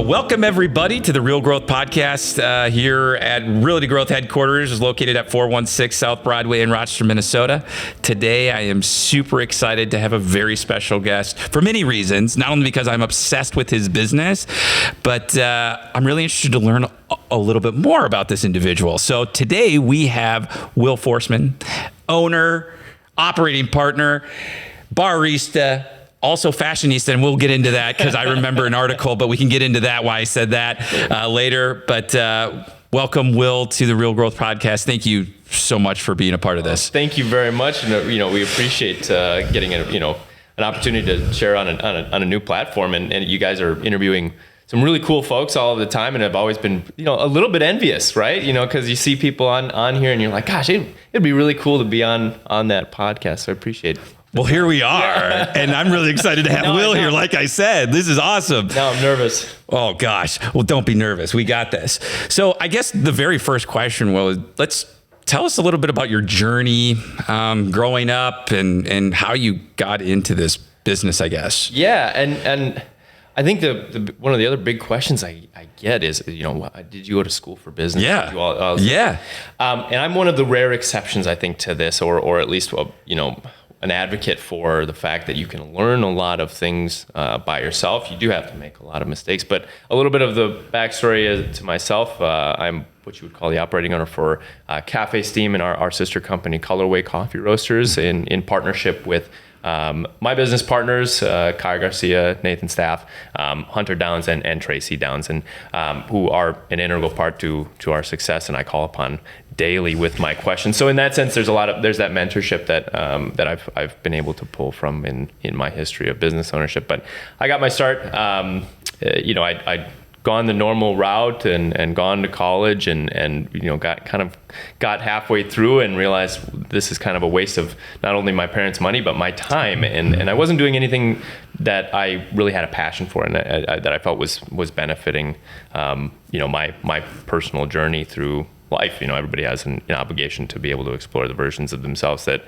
Welcome everybody to the Real Growth Podcast here at Realty Growth headquarters, is located at 416 South Broadway in Rochester, Minnesota. Today, I am super excited to have a very special guest for many reasons, not only because I'm obsessed with his business, but I'm really interested to learn a little bit more about this individual. So today we have Will Forsman, owner, operating partner, barista, also fashionista, and we'll get into that because I remember an article, but we can get into that, why I said that later. But welcome, Will, to the Real Growth Podcast. Thank you so much for being a part of this. Thank you very much. And we appreciate getting an opportunity to share on a new platform. And you guys are interviewing some really cool folks all of the time, and I've always been a little bit envious, right? Because you see people on here, and you're like, gosh, it'd be really cool to be on that podcast. So I appreciate it. Well, here we are, and I'm really excited to have Will here. Like I said, this is awesome. Now I'm nervous. Oh, gosh. Well, don't be nervous. We got this. So I guess the very first question, Will, is let's tell us a little bit about your journey growing up and how you got into this business, I guess. Yeah, and I think the one of the other big questions I get is, did you go to school for business? Yeah. Yeah. And I'm one of the rare exceptions, I think, to this, or at least, an advocate for the fact that you can learn a lot of things by yourself. You do have to make a lot of mistakes, but a little bit of the backstory to myself. I'm what you would call the operating owner for Café Steam and our sister company, Colorway Coffee Roasters, in partnership with my business partners, Kaya Garcia, Nathan Staff, Hunter Downs, and Tracy Downs, and who are an integral part to our success, and I call upon daily with my questions. So in that sense, there's that mentorship that I've been able to pull from in my history of business ownership. But I got my start. I'd gone the normal route and gone to college and got halfway through and realized this is kind of a waste of not only my parents' money but my time, and I wasn't doing anything that I really had a passion for and that I felt was benefiting my personal journey through life. Everybody has an obligation to be able to explore the versions of themselves that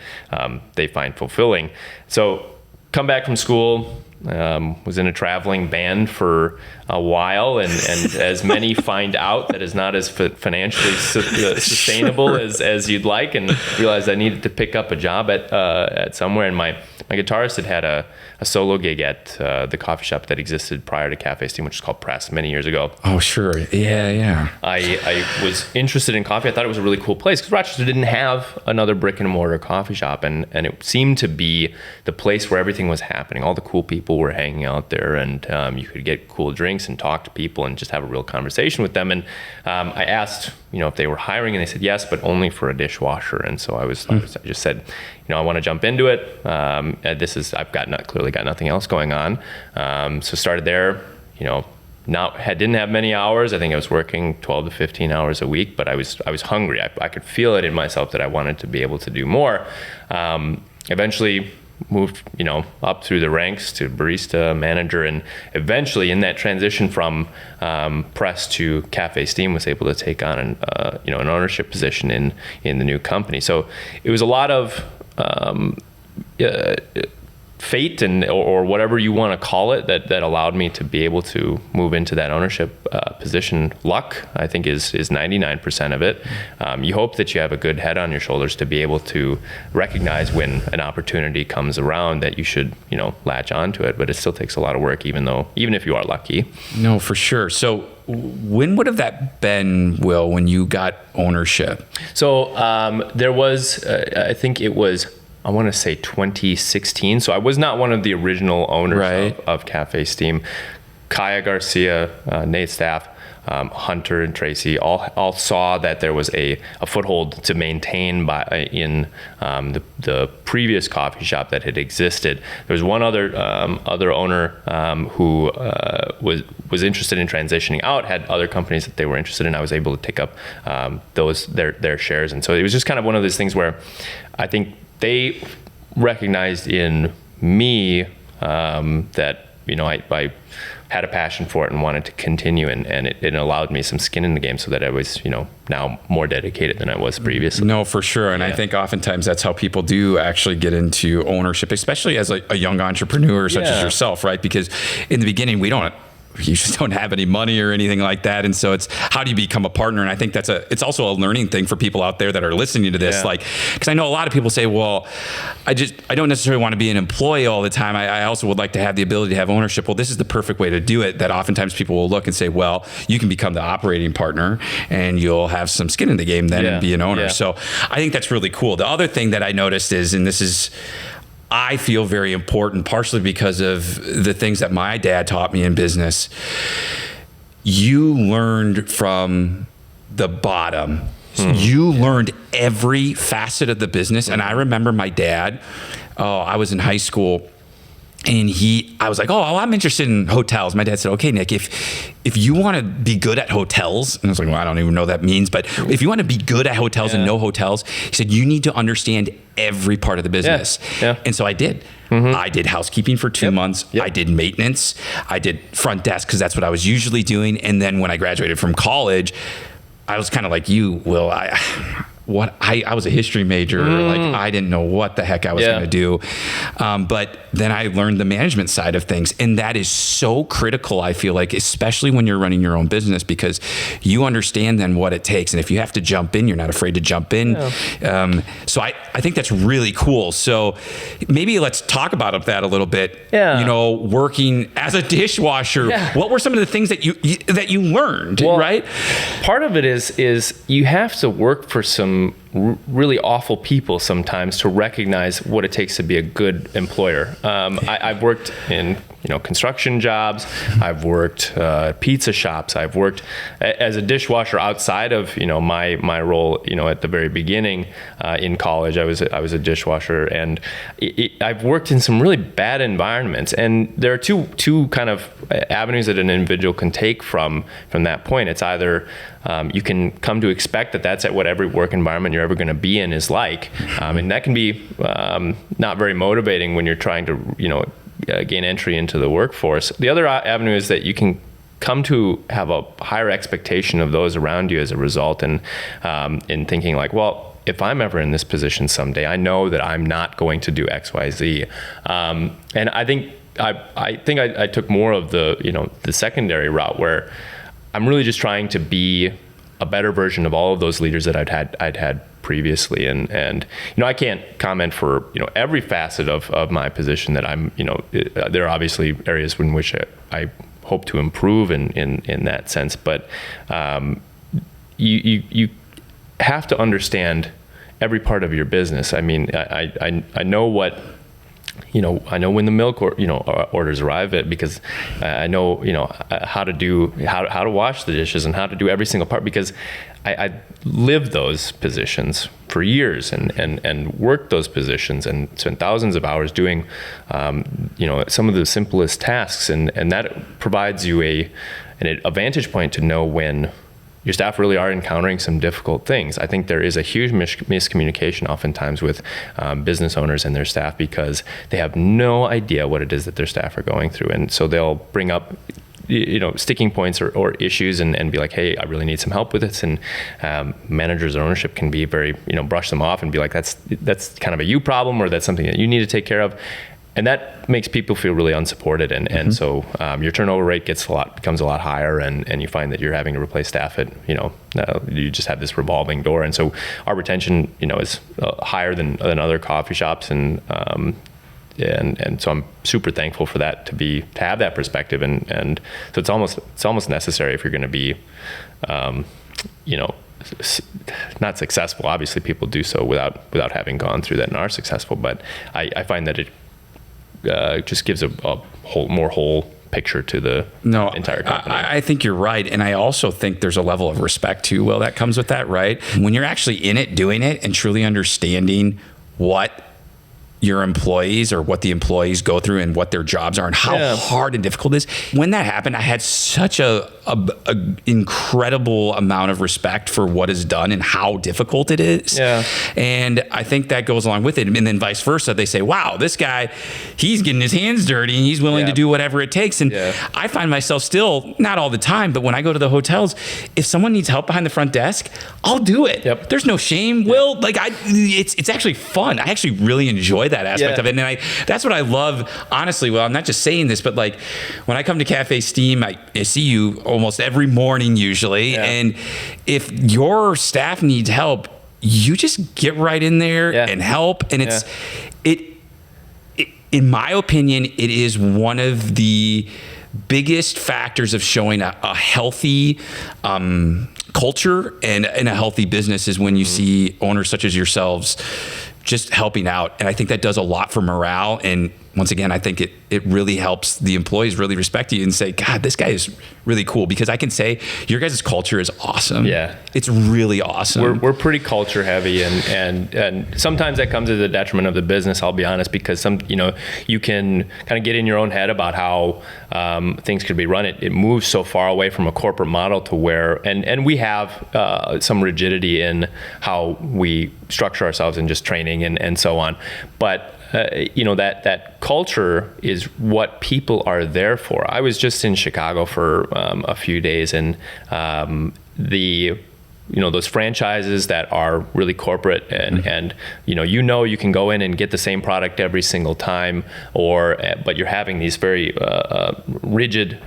they find fulfilling. So come back from school, was in a traveling band for a while, and as many find out, that is not as financially sustainable as you'd like, and realized I needed to pick up a job at somewhere. And my guitarist had a solo gig at the coffee shop that existed prior to Café Steam, which is called Press, many years ago. Oh, sure. Yeah. I was interested in coffee. I thought it was a really cool place because Rochester didn't have another brick and mortar coffee shop, and it seemed to be the place where everything was happening. All the cool people were hanging out there, and you could get cool drinks and talk to people and just have a real conversation with them. And I asked, if they were hiring, and they said yes, but only for a dishwasher. And so I just said, I want to jump into it. I've clearly got nothing else going on. So started there. Didn't have many hours. I think I was working 12 to 15 hours a week, but I was hungry. I could feel it in myself that I wanted to be able to do more. Eventually moved, up through the ranks to barista, manager, and eventually in that transition from Press to Café Steam was able to take on an ownership position in the new company. So it was a lot of fate or whatever you want to call it that allowed me to be able to move into that ownership position. Luck, I think, is 99% of it. You hope that you have a good head on your shoulders to be able to recognize when an opportunity comes around that you should latch onto it, but it still takes a lot of work, even if you are lucky. No, for sure. So when would have that been, Will, when you got ownership? So there was I think it was, I want to say 2016. So I was not one of the original owners of Café Steam. Kaya Garcia, Nate Staff, Hunter and Tracy all saw that there was a foothold to maintain in the previous coffee shop that had existed. There was one other owner who was interested in transitioning out, had other companies that they were interested in. I was able to take up their shares, and so it was just kind of one of those things where I think they recognized in me that I had a passion for it and wanted to continue, and it allowed me some skin in the game so that I was, now more dedicated than I was previously. No, for sure. And I think oftentimes that's how people do actually get into ownership, especially as a young entrepreneur such as yourself, right? Because in the beginning, we don't you just don't have any money or anything like that. And so it's, how do you become a partner? And I think it's also a learning thing for people out there that are listening to this. Like, because I know a lot of people say, well, I don't necessarily want to be an employee all the time. I also would like to have the ability to have ownership. Well, this is the perfect way to do it. That oftentimes people will look and say, well, you can become the operating partner and you'll have some skin in the game then and be an owner. So I think that's really cool. The other thing that I noticed is, and this is, I feel very important, partially because of the things that my dad taught me in business. You learned from the bottom. You learned every facet of the business. And I remember my dad, I was in high school, and I was like, I'm interested in hotels. My dad said, okay, Nick, if you want to be good at hotels, and I was like, well, I don't even know what that means, but if you want to be good at hotels and know hotels, he said, you need to understand every part of the business. And so I did. I did housekeeping for 2 months. I did maintenance. I did front desk because that's what I was usually doing. And then when I graduated from college, I was kind of like you, Will. I was a history major. Like, I didn't know what the heck I was going to do. But then I learned the management side of things. And that is so critical, I feel like, especially when you're running your own business, because you understand then what it takes. And if you have to jump in, you're not afraid to jump in. So I think that's really cool. So maybe let's talk about that a little bit. You know, working as a dishwasher, what were some of the things that you learned, right? Part of it is you have to work for some really awful people sometimes to recognize what it takes to be a good employer. I've worked in construction jobs. I've worked pizza shops. I've worked as a dishwasher outside of my role. At the very beginning in college, I was a dishwasher, and I've worked in some really bad environments. And there are two kind of avenues that an individual can take from that point. It's either you can come to expect that that's what every work environment you're ever going to be in is like, and that can be not very motivating when you're trying to gain entry into the workforce. The other avenue is that you can come to have a higher expectation of those around you as a result, and in thinking like, well, if I'm ever in this position someday, I know that I'm not going to do X, Y, Z. And I think I took more of the secondary route, where I'm really just trying to be a better version of all of those leaders that I'd had previously. And I can't comment for, every facet of my position that I'm, there are obviously areas in which I hope to improve in that sense. But you have to understand every part of your business. I mean, I know what, I know when the milk orders arrive, because I know, how to wash the dishes and how to do every single part, because I lived those positions for years and worked those positions and spent thousands of hours doing, some of the simplest tasks. And that provides you a vantage point to know when your staff really are encountering some difficult things. I think there is a huge miscommunication oftentimes with business owners and their staff, because they have no idea what it is that their staff are going through. And so they'll bring up sticking points or issues and be like, hey, I really need some help with this. And managers or ownership can be very, brush them off and be like, that's kind of a you problem, or that's something that you need to take care of. And that makes people feel really unsupported. And so your turnover rate becomes a lot higher, and you find that you're having to replace staff at, you just have this revolving door. And so our retention, is higher than other coffee shops. And so I'm super thankful for that, to have that perspective. And so it's almost necessary if you're going to be, not successful. Obviously people do so without having gone through that and are successful. But I find that it just gives a more whole picture to the entire company. I think you're right. And I also think there's a level of respect too, Will, that comes with that, right? When you're actually in it, doing it, and truly understanding what your employees or what the employees go through and what their jobs are and how hard and difficult it is. When that happened, I had such a incredible amount of respect for what is done and how difficult it is. And I think that goes along with it. And then vice versa, they say, wow, this guy, he's getting his hands dirty and he's willing to do whatever it takes. And I find myself still, not all the time, but when I go to the hotels, if someone needs help behind the front desk, I'll do it. There's no shame. Will, like it's actually fun. I actually really enjoy enjoy that aspect of it. And that's what I love, honestly. Well, I'm not just saying this, but like when I come to Cafe Steam, I see you almost every morning usually. Yeah. And if your staff needs help, you just get right in there and help. And it's, in my opinion, it is one of the biggest factors of showing a healthy culture and a healthy business is when you see owners such as yourselves just helping out. And I think that does a lot for morale. And once again, I think it really helps the employees really respect you and say, God, this guy is really cool, because I can say your guys' culture is awesome. Yeah. It's really awesome. We're pretty culture heavy, and sometimes that comes to the detriment of the business, I'll be honest, because you can kind of get in your own head about how things could be run. It moves so far away from a corporate model to where, and we have some rigidity in how we structure ourselves in just training and so on. But that culture is what people are there for. I was just in Chicago for a few days, and those franchises that are really corporate and you can go in and get the same product every single time, but you're having these very rigid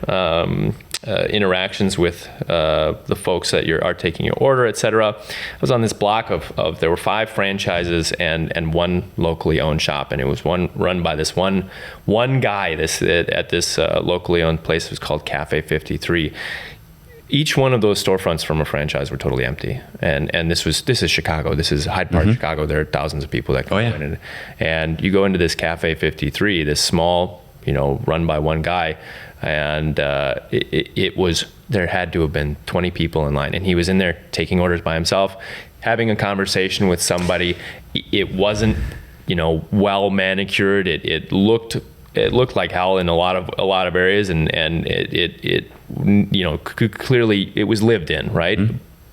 interactions with the folks that are taking your order, etc. I was on this block of there were 5 franchises and one locally owned shop, and it was run by this one guy. At this locally owned place, it was called Café 53. Each one of those storefronts from a franchise were totally empty, and this is Chicago. This is Hyde Park, Chicago. There are thousands of people that can go in, and you go into this Café 53, this small, run by one guy. And it was, there had to have been 20 people in line, and he was in there taking orders by himself, having a conversation with somebody. It wasn't, well manicured. It looked like hell in a lot of areas, and it clearly it was lived in, right?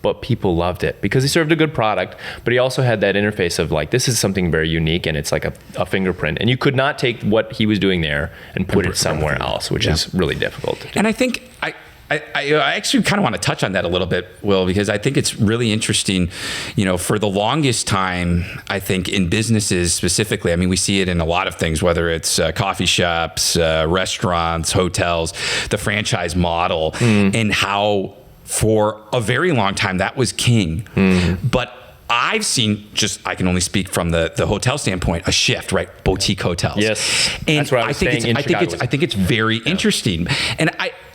But people loved it because he served a good product, but he also had that interface of like, this is something very unique, and it's like a fingerprint, and you could not take what he was doing there and put it somewhere else, which is really difficult to do. And I think I actually kind of want to touch on that a little bit, Will, because I think it's really interesting. For the longest time, I think in businesses specifically, I mean, we see it in a lot of things, whether it's coffee shops, restaurants, hotels, the franchise model, and how for a very long time that was king. But I've seen, I can only speak from the hotel standpoint, a shift, right? Boutique hotels. Yes, and that's where I was staying in Chicago. I think it's very interesting. And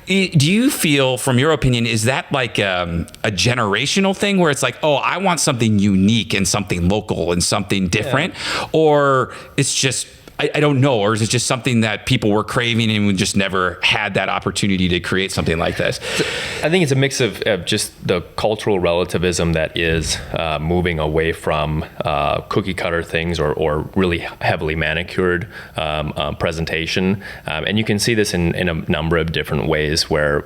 do you feel, from your opinion, is that like a generational thing where it's like, oh, I want something unique and something local and something different, or it's just, I don't know, or is it just something that people were craving and we just never had that opportunity to create something like this? I think it's a mix of just the cultural relativism that is moving away from cookie cutter things or really heavily manicured presentation. And you can see this in a number of different ways where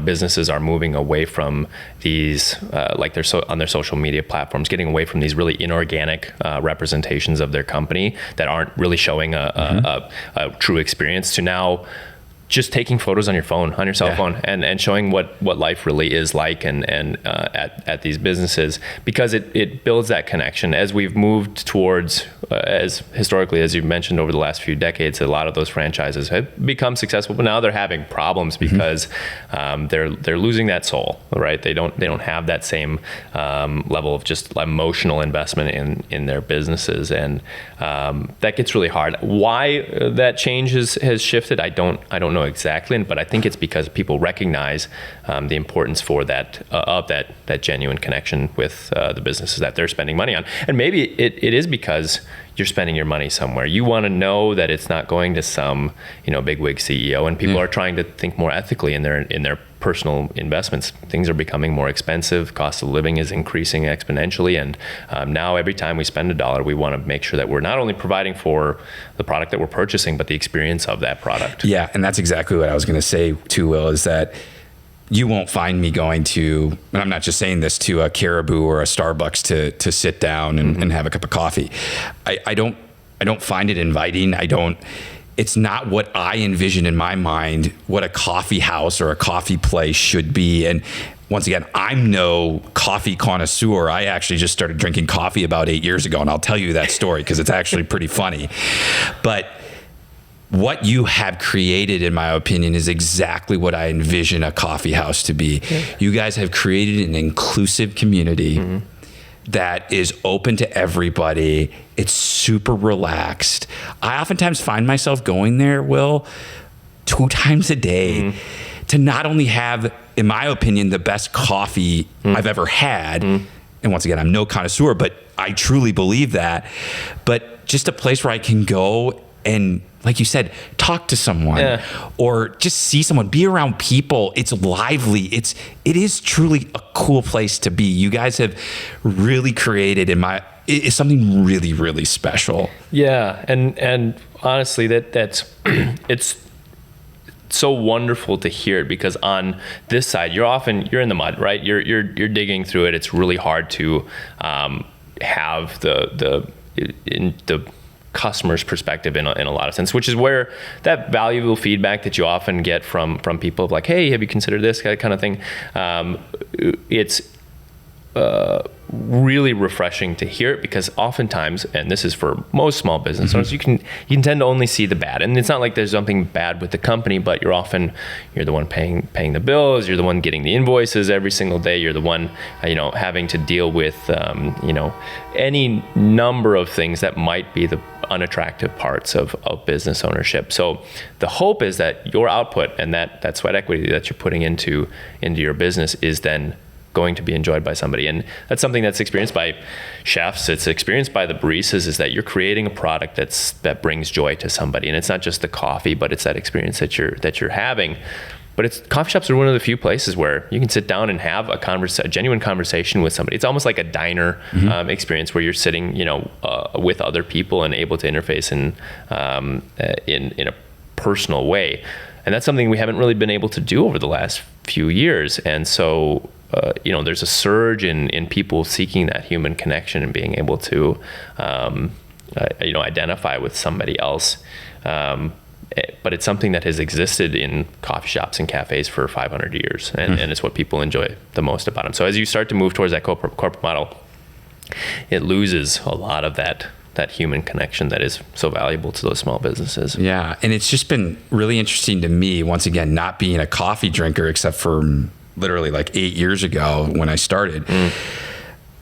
businesses are moving away from these, like on their social media platforms, getting away from these really inorganic representations of their company that aren't really showing a true experience, to now just taking photos on your phone, on your cell phone, and showing what life really is like and at these businesses, because it builds that connection. As we've moved towards, as historically, as you've mentioned, over the last few decades, a lot of those franchises have become successful, but now they're having problems because they're losing that soul, right? They don't have that same level of just emotional investment in their businesses, and that gets really hard. Why that change has shifted, I don't know exactly, but I think it's because people recognize the importance for that genuine connection with the businesses that they're spending money on. And maybe it is because you're spending your money somewhere. You want to know that it's not going to some bigwig CEO, and people are trying to think more ethically in their personal investments. Things are becoming more expensive. Cost of living is increasing exponentially, and now every time we spend $1, we want to make sure that we're not only providing for the product that we're purchasing, but the experience of that product. Yeah, and that's exactly what I was going to say too, Will, is that you won't find me going to, and I'm not just saying this, to a Caribou or a Starbucks to sit down and have a cup of coffee. I don't find it inviting. It's not what I envision in my mind what a coffee house or a coffee place should be. And I don't once again, I'm no coffee connoisseur. I actually just started drinking coffee about 8 years ago, and I'll tell you that story because it's actually pretty funny. But what you have created, in my opinion, is exactly what I envision a coffee house to be. You guys have created an inclusive community that is open to everybody. It's super relaxed. I oftentimes find myself going there, Will, 2 times a day to not only have, in my opinion, the best coffee I've ever had. And once again, I'm no connoisseur, but I truly believe that. But just a place where I can go and, like you said, talk to someone or just see someone, be around people. It's lively. It is truly a cool place to be. You guys have really created it's something really, really special. Yeah. And honestly, that's, it's so wonderful to hear it, because on this side, you're in the mud, right? You're digging through it. It's really hard to have the customer's perspective in a lot of sense, which is where that valuable feedback that you often get from people of like, hey, have you considered this kind of thing? It's really refreshing to hear it, because oftentimes, and this is for most small business owners, you can tend to only see the bad. And it's not like there's something bad with the company, but you're the one paying the bills, you're the one getting the invoices every single day, you're the one having to deal with any number of things that might be the unattractive parts of business ownership. So the hope is that your output and that sweat equity that you're putting into your business is then going to be enjoyed by somebody. And that's something that's experienced by chefs, it's experienced by the baristas, is that you're creating a product that brings joy to somebody. And it's not just the coffee, but it's that experience that you're having. But coffee shops are one of the few places where you can sit down and have a genuine conversation with somebody. It's almost like a diner experience where you're sitting, with other people and able to interface in a personal way. And that's something we haven't really been able to do over the last few years. And so, there's a surge in people seeking that human connection and being able to, identify with somebody else. But it's something that has existed in coffee shops and cafes for 500 years, and it's what people enjoy the most about them. So as you start to move towards that corporate model, it loses a lot of that human connection that is so valuable to those small businesses. Yeah, and it's just been really interesting to me, once again, not being a coffee drinker except for literally like 8 years ago when I started,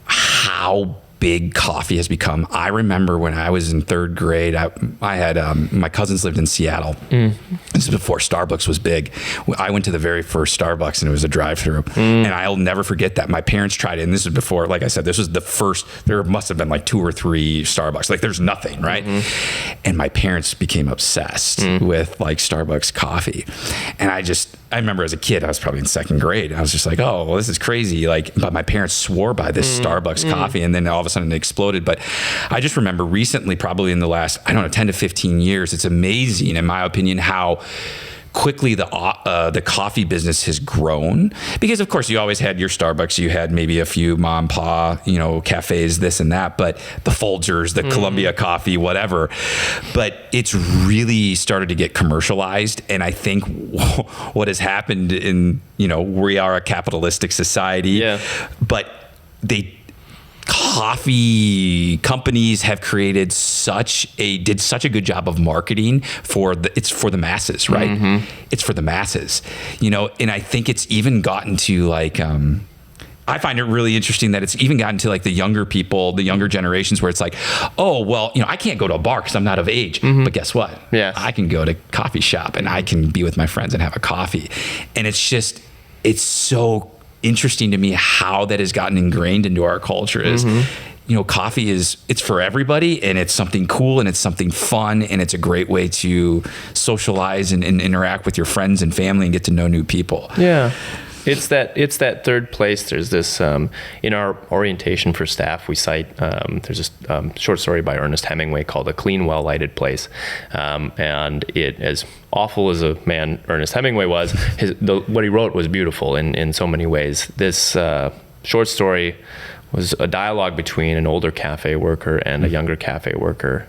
how big coffee has become. I remember when I was in 3rd grade, I had my cousins lived in Seattle. This is before Starbucks was big. I went to the very first Starbucks, and it was a drive-through. And I'll never forget that. My parents tried it, and this is before, like I said, this was the first. There must have been like 2 or 3 Starbucks. Like there's nothing, right? And my parents became obsessed with like Starbucks coffee. And I remember as a kid, I was probably in 2nd grade. I was just like, oh, well, this is crazy. But my parents swore by this Starbucks coffee, and then all of a sudden it exploded. But I just remember recently, probably in the last, 10 to 15 years, it's amazing, in my opinion, how quickly the coffee business has grown. Because of course you always had your Starbucks, you had maybe a few mom and pa, cafes, this and that, but the Folgers, the Columbia coffee, whatever. But it's really started to get commercialized. And I think what has happened we are a capitalistic society, but coffee companies have created did such a good job of marketing it's for the masses, right? It's for the masses, and I think it's even gotten to like, I find it really interesting that it's even gotten to like the younger people, the younger generations, where it's like, oh, well, I can't go to a bar because I'm not of age, but guess what? Yes. I can go to a coffee shop and I can be with my friends and have a coffee. And it's so interesting to me how that has gotten ingrained into our culture is, coffee it's for everybody, and it's something cool, and it's something fun, and it's a great way to socialize and interact with your friends and family and get to know new people. Yeah. It's that third place. There's this, in our orientation for staff, we cite, there's this short story by Ernest Hemingway called A Clean, Well-Lighted Place. And it, as awful as a man Ernest Hemingway was, what he wrote was beautiful in so many ways. This short story was a dialogue between an older cafe worker and a younger cafe worker.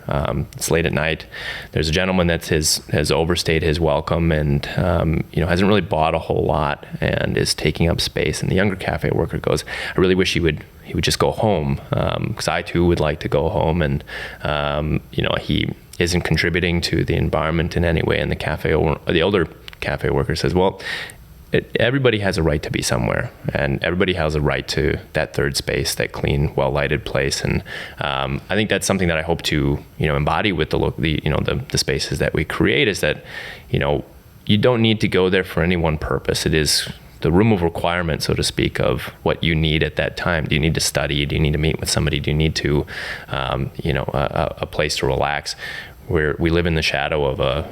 It's late at night. There's a gentleman that has overstayed his welcome and hasn't really bought a whole lot and is taking up space. And the younger cafe worker goes, "I really wish he would just go home, because I too would like to go home." And he isn't contributing to the environment in any way. And the older cafe worker says, "Well, everybody has a right to be somewhere, and everybody has a right to that third space, that clean, well-lighted place." And I think that's something that I hope to embody with the spaces that we create, is that you don't need to go there for any one purpose. It is the room of requirement, so to speak, of what you need at that time. Do you need to study? Do you need to meet with somebody? Do you need to a place to relax? Where we live in the shadow of a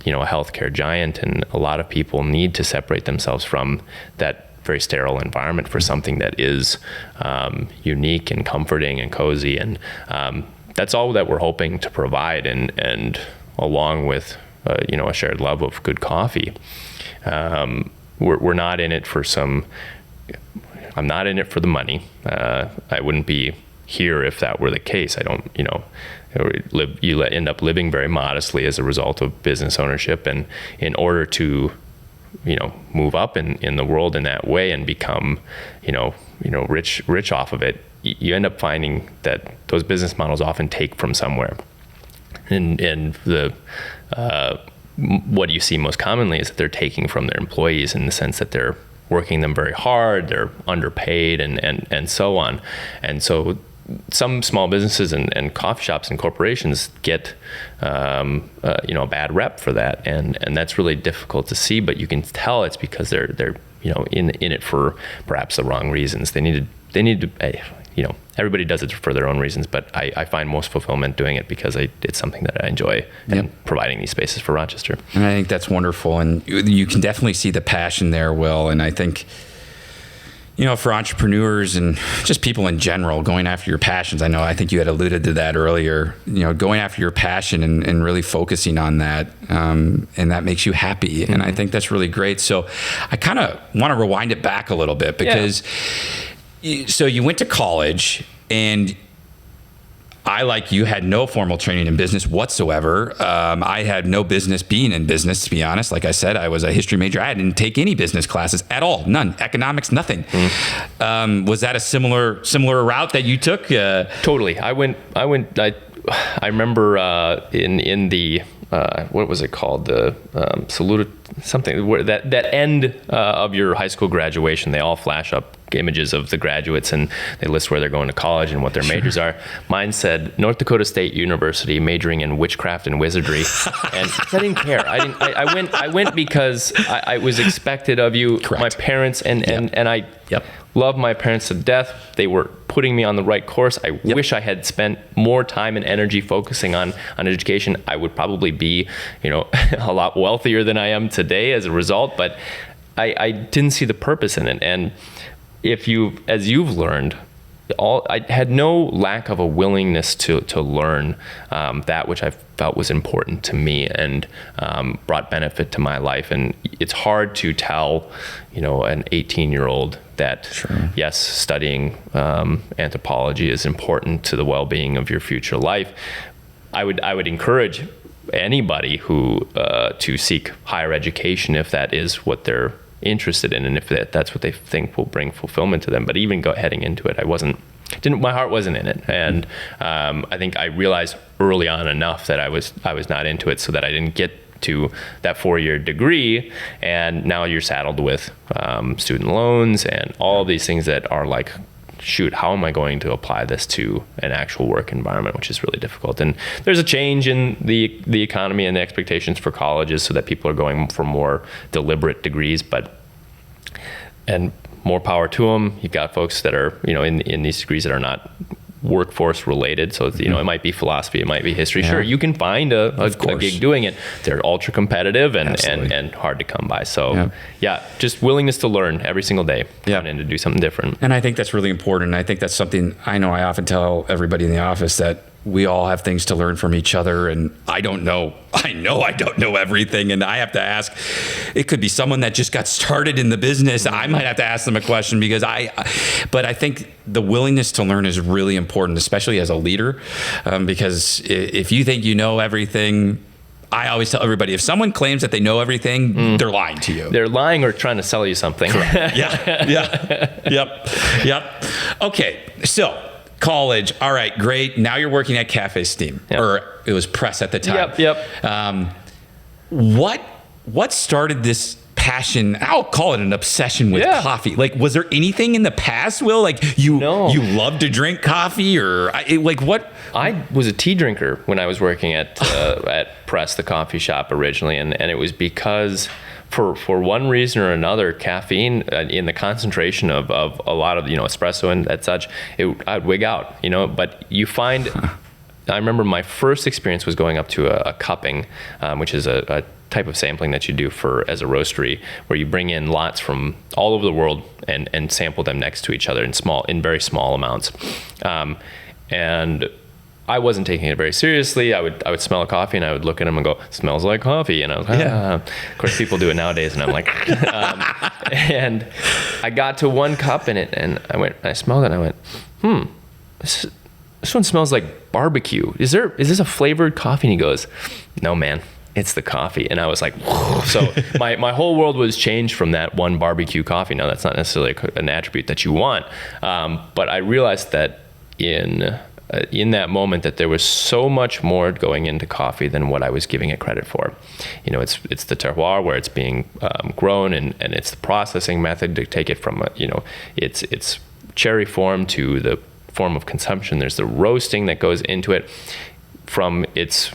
healthcare giant, and a lot of people need to separate themselves from that very sterile environment for something that is unique and comforting and cozy. And that's all that we're hoping to provide. And along with a shared love of good coffee, we're not in it for I'm not in it for the money. I wouldn't be here if that were the case. I don't, you end up living very modestly as a result of business ownership. And in order to, move up in the world in that way and become, rich off of it, you end up finding that those business models often take from somewhere. And the what you see most commonly is that they're taking from their employees, in the sense that they're working them very hard, they're underpaid, and so on. And so some small businesses and coffee shops and corporations get a bad rep for that, and that's really difficult to see. But you can tell it's because they're in it for perhaps the wrong reasons. They need to everybody does it for their own reasons, but I find most fulfillment doing it because it's something that I enjoy, and providing these spaces for Rochester. And I think that's wonderful, and you can definitely see the passion there, Will. And I think, for entrepreneurs and just people in general, going after your passions. I think you had alluded to that earlier, going after your passion and really focusing on that. And that makes you happy. Mm-hmm. And I think that's really great. So I kind of want to rewind it back a little bit, because so you went to college, and I, like you, had no formal training in business whatsoever. I had no business being in business, to be honest. Like I said, I was a history major. I didn't take any business classes at all. None. Economics, nothing. Was that a similar route that you took? Totally. I remember in the what was it called? The salute, something, where that end of your high school graduation, they all flash up images of the graduates, and they list where they're going to college and what their majors are. Mine said North Dakota State University, majoring in witchcraft and wizardry. And I didn't care. I went because I was expected of you. Correct. My parents and I love my parents to death. They were putting me on the right course. I wish I had spent more time and energy focusing on education. I would probably be, a lot wealthier than I am today as a result, but I didn't see the purpose in it. And as you've learned, I had no lack of a willingness to learn that which I felt was important to me and brought benefit to my life. And it's hard to tell, an 18-year-old that, yes, studying anthropology is important to the well-being of your future life. I would encourage anybody who to seek higher education if that is what they're interested in, and if that's what they think will bring fulfillment to them. But even heading into it, my heart wasn't in it, and I think I realized early on enough that I was not into it, so that I didn't get to that 4-year degree. And now you're saddled with student loans and all these things that are like, shoot, how am I going to apply this to an actual work environment, which is really difficult. And there's a change in the economy and the expectations for colleges, so that people are going for more deliberate degrees, and more power to them. You've got folks that are, in these degrees that are not workforce related. So, it might be philosophy, it might be history. Yeah. Sure, you can find a gig doing it. They're ultra competitive and hard to come by. So just willingness to learn every single day, and to do something different. And I think that's really important. I think that's something I know I often tell everybody in the office, that we all have things to learn from each other, and I know I don't know everything, and I have to ask. It could be someone that just got started in the business. I might have to ask them a question but I think the willingness to learn is really important, especially as a leader, because if you think you know everything, I always tell everybody, if someone claims that they know everything, they're lying to you. They're lying or trying to sell you something. Yep. Okay, so college. All right, great. Now you're working at Café Steam, or it was Press at the time. Yep. What started this passion? I'll call it an obsession with coffee. Like, was there anything in the past, Will? Like you love to drink coffee, or what? I was a tea drinker when I was working at Press, the coffee shop originally, and it was because for one reason or another, caffeine in the concentration of a lot of espresso and such, I'd wig out. But you find. I remember my first experience was going up to a cupping, which is a type of sampling that you do as a roastery, where you bring in lots from all over the world and sample them next to each other in very small amounts. And I wasn't taking it very seriously. I would smell a coffee and I would look at them and go, "Smells like coffee." And I was like, Of course, people do it nowadays, and I'm like, and I got to one cup in it, and I smelled it, and I went, this one smells like barbecue. Is this a flavored coffee? And he goes, "No, man, it's the coffee." And I was like, whoa. So my whole world was changed from that one barbecue coffee. Now, that's not necessarily an attribute that you want, but I realized that in that moment that there was so much more going into coffee than what I was giving it credit for. It's the terroir where it's being grown, and it's the processing method to take it from its cherry form to the form of consumption. There's the roasting that goes into it from its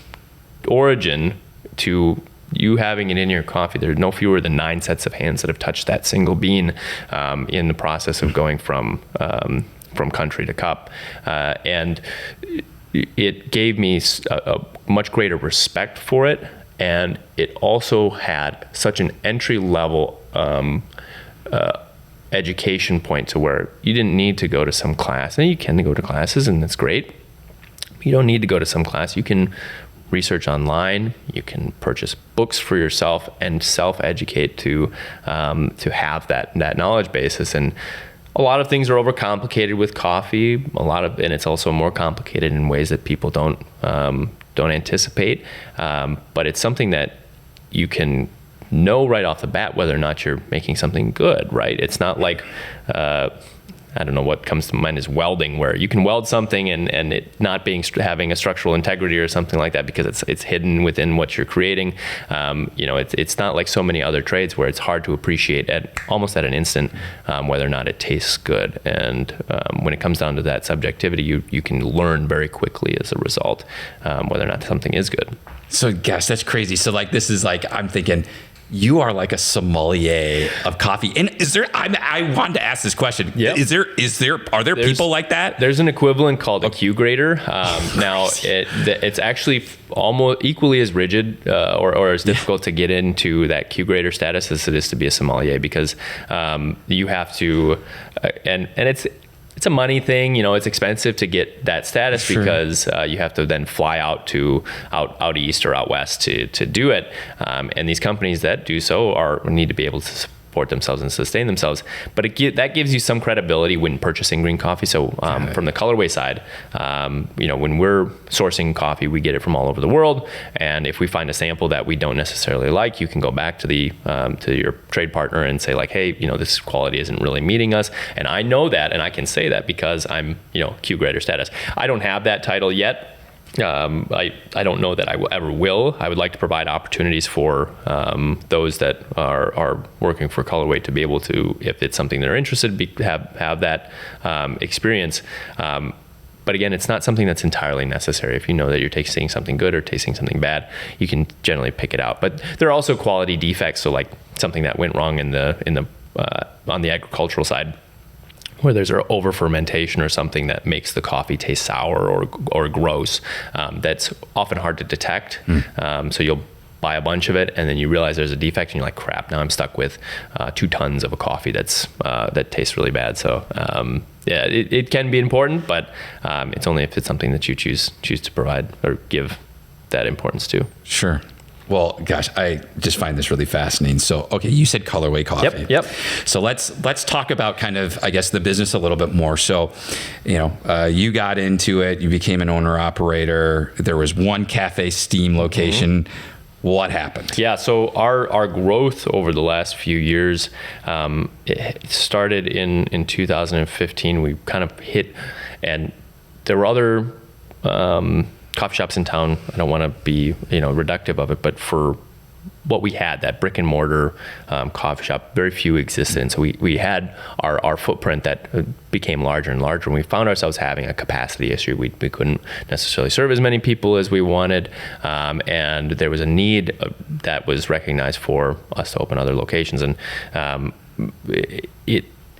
origin to you having it in your coffee. There are no fewer than 9 sets of hands that have touched that single bean in the process of going from country to cup, and it gave me a much greater respect for it, and it also had such an entry level education point to where you didn't need to go to some class. And you can go to classes, and that's great. You don't need to go to some class. You can research online. You can purchase books for yourself and self-educate to have that knowledge basis. And a lot of things are overcomplicated with coffee. And it's also more complicated in ways that people don't anticipate. But it's something that you can know right off the bat whether or not you're making something good, right? It's not like I don't know, what comes to mind is welding, where you can weld something and it not having a structural integrity or something like that because it's hidden within what you're creating. It's not like so many other trades where it's hard to appreciate almost at an instant whether or not it tastes good. And when it comes down to that subjectivity, you can learn very quickly as a result whether or not something is good. So, gosh, that's crazy. So, this is I'm thinking, you are like a sommelier of coffee. And I wanted to ask this question. Yep. Are there people like that? There's an equivalent called a Q grader. Now it's actually almost equally as rigid or as difficult to get into that Q grader status as it is to be a sommelier, because you have to, and it's a money thing. It's expensive to get that status. Sure. Because you have to then fly out out east or out west to do it. And these companies that do so need to be able to support themselves and sustain themselves. But that gives you some credibility when purchasing green coffee. So from the colorway side, when we're sourcing coffee, we get it from all over the world. And if we find a sample that we don't necessarily like, you can go back to to your trade partner and say hey, this quality isn't really meeting us. And I know that, and I can say that because I'm Q grader status. I don't have that title yet. I don't know that I ever will. I would like to provide opportunities for those that are working for colorway to be able to, if it's something they're interested, have that experience. But again, it's not something that's entirely necessary. If you know that you're tasting something good or tasting something bad, you can generally pick it out. But there are also quality defects. So something that went wrong on the agricultural side, where there's an over fermentation or something that makes the coffee taste sour or gross, that's often hard to detect. So you'll buy a bunch of it, and then you realize there's a defect, and you're like, crap, now I'm stuck with 2 tons of a coffee that tastes really bad. So yeah, it can be important, but it's only if it's something that you choose to provide or give that importance to. Sure. Well, gosh, I just find this really fascinating. So, okay, you said colorway coffee. Yep. So let's talk about kind of, I guess, the business a little bit more. So, you got into it, you became an owner operator. There was one Café Steam location. Mm-hmm. What happened? Yeah, so our growth over the last few years, it started in 2015. We kind of hit, and there were other coffee shops in town. I don't want to be reductive of it, but for what we had, that brick and mortar coffee shop, very few existed. And so we had our footprint that became larger and larger, and we found ourselves having a capacity issue. We couldn't necessarily serve as many people as we wanted, and there was a need that was recognized for us to open other locations. And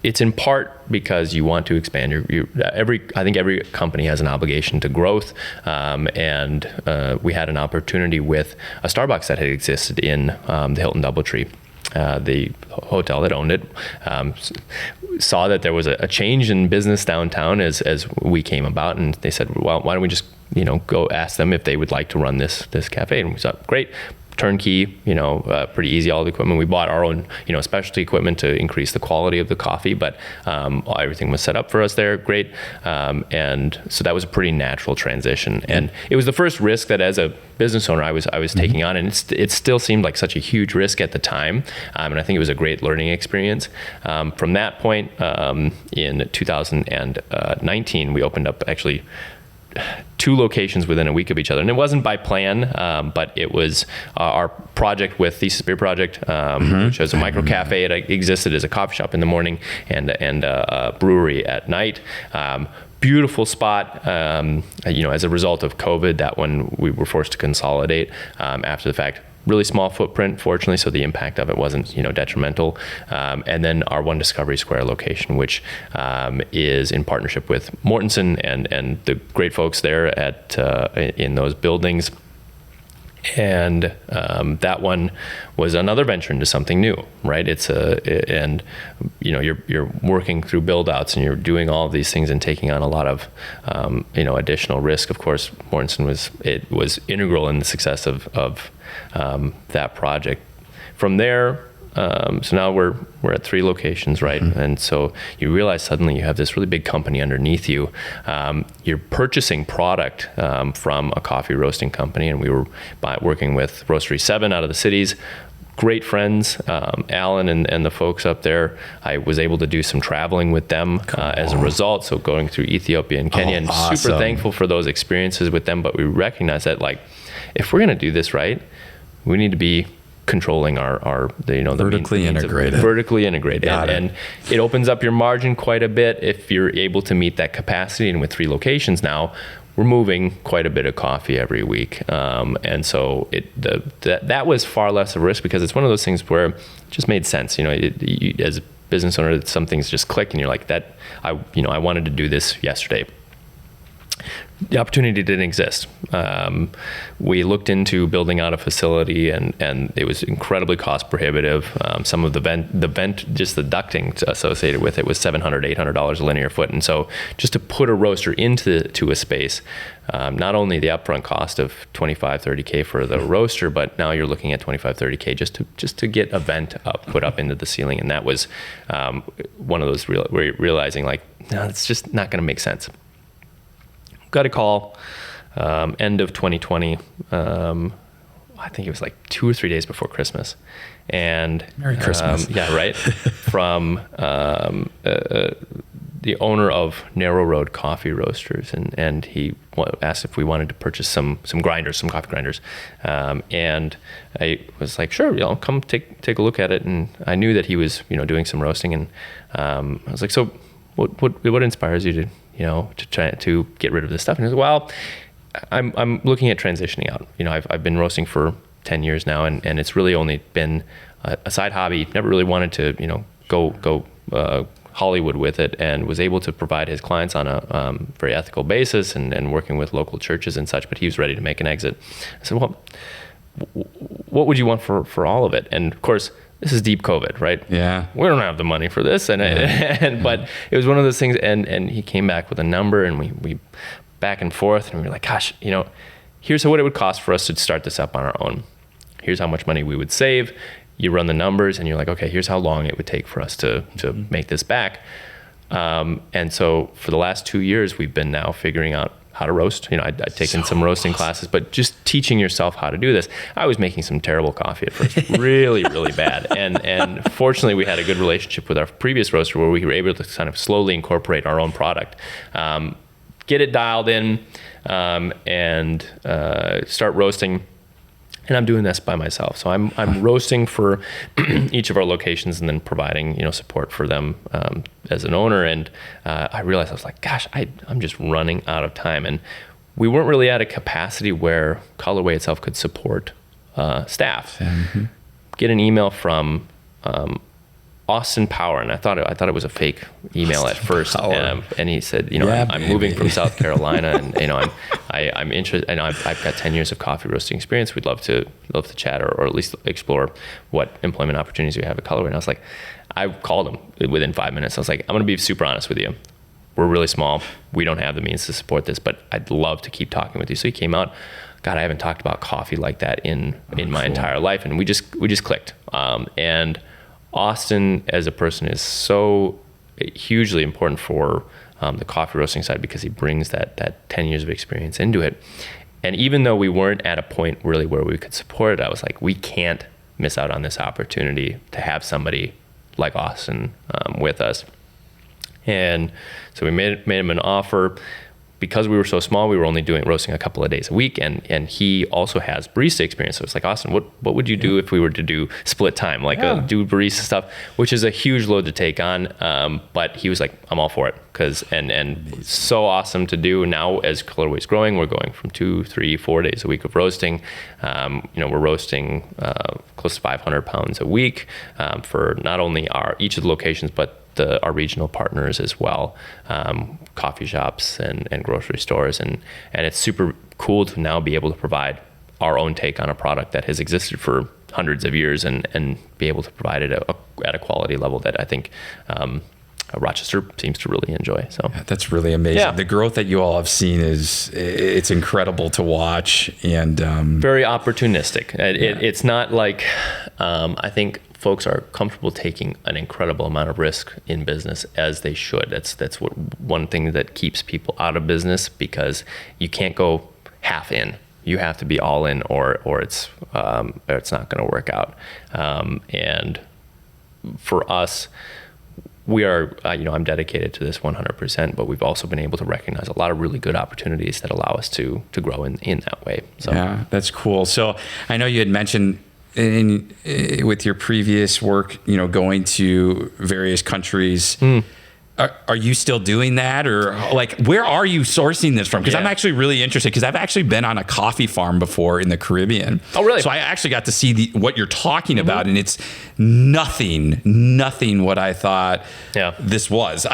it's in part because you want to expand. I think every company has an obligation to growth, and we had an opportunity with a Starbucks that had existed in the Hilton DoubleTree. The hotel that owned it saw that there was a change in business downtown as we came about, and they said, well, why don't we just go ask them if they would like to run this cafe? And we thought, great. Turnkey, pretty easy, all the equipment. We bought our own, specialty equipment to increase the quality of the coffee, but everything was set up for us there, great. And so that was a pretty natural transition. And it was the first risk that as a business owner I was taking on, and it still seemed like such a huge risk at the time. And I think it was a great learning experience. From that point, in 2019, we opened up actually 2 locations within a week of each other, and it wasn't by plan, but it was our project with Thesis Beer Project, which was a micro cafe. It existed as a coffee shop in the morning and a brewery at night. Beautiful spot. As a result of COVID, that one we were forced to consolidate after the fact. Really small footprint, fortunately, so the impact of it wasn't, detrimental. And then our One Discovery Square location, which is in partnership with Mortensen and the great folks there in those buildings. And that one was another venture into something new, right? You're working through build outs, and you're doing all of these things and taking on a lot of additional risk. Of course, Mortensen was integral in the success of that project. From there, so now we're at 3 locations, right? Mm-hmm. And so you realize suddenly you have this really big company underneath you. You're purchasing product from a coffee roasting company, and we were working with Roastery 7 out of the cities. Great friends, Alan and the folks up there. I was able to do some traveling with them as a result. So going through Ethiopia and Kenya, and awesome. Super thankful for those experiences with them. But we recognize that, if we're going to do this right, we need to be controlling our vertically integrated. Vertically integrated. And it opens up your margin quite a bit if you're able to meet that capacity. And with 3 locations now, we're moving quite a bit of coffee every week. And so that was far less of a risk, because it's one of those things where it just made sense. As a business owner, some things just click, and you're like, I wanted to do this yesterday. The opportunity didn't exist. We looked into building out a facility, and it was incredibly cost prohibitive. Some of the vent, just the ducting associated with it was $700, $800 a linear foot. And so just to put a roaster into a space, not only the upfront cost of $25,000, $30,000 for the roaster, but now you're looking at $25,000, $30,000 just to get a vent put up into the ceiling. And that was one of those realizing no, it's just not going to make sense. Got a call end of 2020. I think it was 2 or 3 days before Christmas. And Merry Christmas. Yeah, right. From the owner of Narrow Road Coffee Roasters, and he asked if we wanted to purchase some grinders, some coffee grinders. And I was like, sure, come take a look at it. And I knew that he was doing some roasting, and I was like, so what inspires you to try to get rid of this stuff? And he was, well, I'm looking at transitioning out. I've been roasting for 10 years now, and it's really only been a side hobby. Never really wanted to, go Hollywood with it, and was able to provide his clients on a very ethical basis and working with local churches and such, but he was ready to make an exit. I said, well, what would you want for all of it? And of course, this is deep COVID, right? Yeah. We don't have the money for this. But it was one of those things. And he came back with a number, and we back and forth, and we were like, gosh, here's what it would cost for us to start this up on our own. Here's how much money we would save. You run the numbers, and you're like, okay, here's how long it would take for us to make this back. And so for the last 2 years, we've been now figuring out how to roast. I'd taken some roasting classes, but just teaching yourself how to do this. I was making some terrible coffee at first, really, really bad. And fortunately, we had a good relationship with our previous roaster where we were able to kind of slowly incorporate our own product, get it dialed in, and start roasting. And I'm doing this by myself. So I'm roasting for each of our locations and then providing, support for them as an owner. And I realized, I was like, gosh, I'm just running out of time. And we weren't really at a capacity where Colorway itself could support staff. Mm-hmm. Get an email from Austin Power, and I thought it was a fake email at first. And he said, I'm moving from South Carolina, and I'm interested. And I've got 10 years of coffee roasting experience. We'd love to chat or at least explore what employment opportunities we have at Colorway. And I was like, I called him within 5 minutes. I was like, I'm going to be super honest with you. We're really small. We don't have the means to support this, but I'd love to keep talking with you. So he came out. God, I haven't talked about coffee like that in my entire life, and we just clicked. And Austin as a person is so hugely important for the coffee roasting side because he brings that 10 years of experience into it. And even though we weren't at a point really where we could support it, I was like, we can't miss out on this opportunity to have somebody like Austin with us. And so we made him an offer. Because we were so small, we were only roasting a couple of days a week, and he also has barista experience. So it's like, Austin, what would you do if we were to do split time, do barista stuff, which is a huge load to take on. But he was like, I'm all for it, and so awesome to do. Now as Colorway's growing, we're going from 2, 3, 4 days a week of roasting. We're roasting close to 500 pounds a week for not only each of the locations, but our regional partners as well, coffee shops and grocery stores. And it's super cool to now be able to provide our own take on a product that has existed for hundreds of years and be able to provide it at a quality level that I think Rochester seems to really enjoy. So that's really amazing. Yeah. The growth that you all have seen it's incredible to watch, and very opportunistic. It's not like I think folks are comfortable taking an incredible amount of risk in business, as they should. That's one thing that keeps people out of business, because you can't go half in. You have to be all in, or it's not going to work out. And for us, we are, I'm dedicated to this 100%, but we've also been able to recognize a lot of really good opportunities that allow us to grow in that way. So yeah, that's cool. So I know you had mentioned with your previous work, going to various countries. Are you still doing that, or where are you sourcing this from? Because I'm actually really interested, because I've actually been on a coffee farm before in the Caribbean. Oh, really? So I actually got to see what you're talking about, and it's nothing what I thought this was.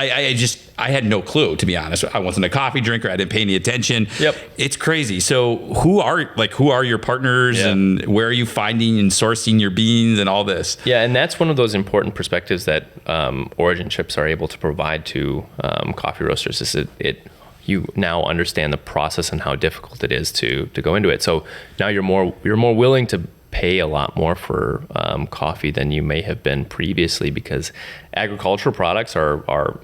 I had no clue, to be honest. I wasn't a coffee drinker. I didn't pay any attention. Yep. It's crazy. So who are your partners, and where are you finding and sourcing your beans and all this? Yeah, and that's one of those important perspectives that Origin Chips are able to provide to coffee roasters. Is you now understand the process and how difficult it is to go into it. So now you're more willing to pay a lot more for coffee than you may have been previously, because agricultural products are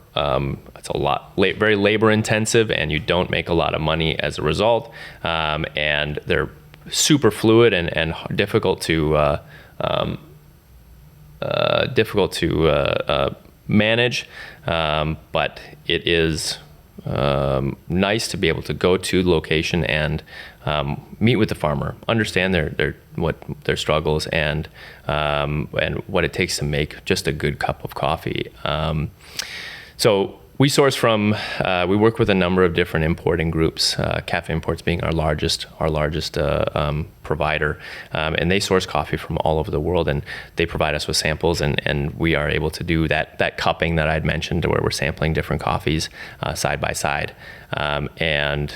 it's a lot very labor intensive, and you don't make a lot of money as a result, and they're super fluid and difficult to manage, but it is nice to be able to go to the location and meet with the farmer, understand their struggles and what it takes to make just a good cup of coffee. So we source from, we work with a number of different importing groups, Café Imports being our largest provider, and they source coffee from all over the world, and they provide us with samples, and we are able to do that cupping that I'd mentioned, where we're sampling different coffees side by side, and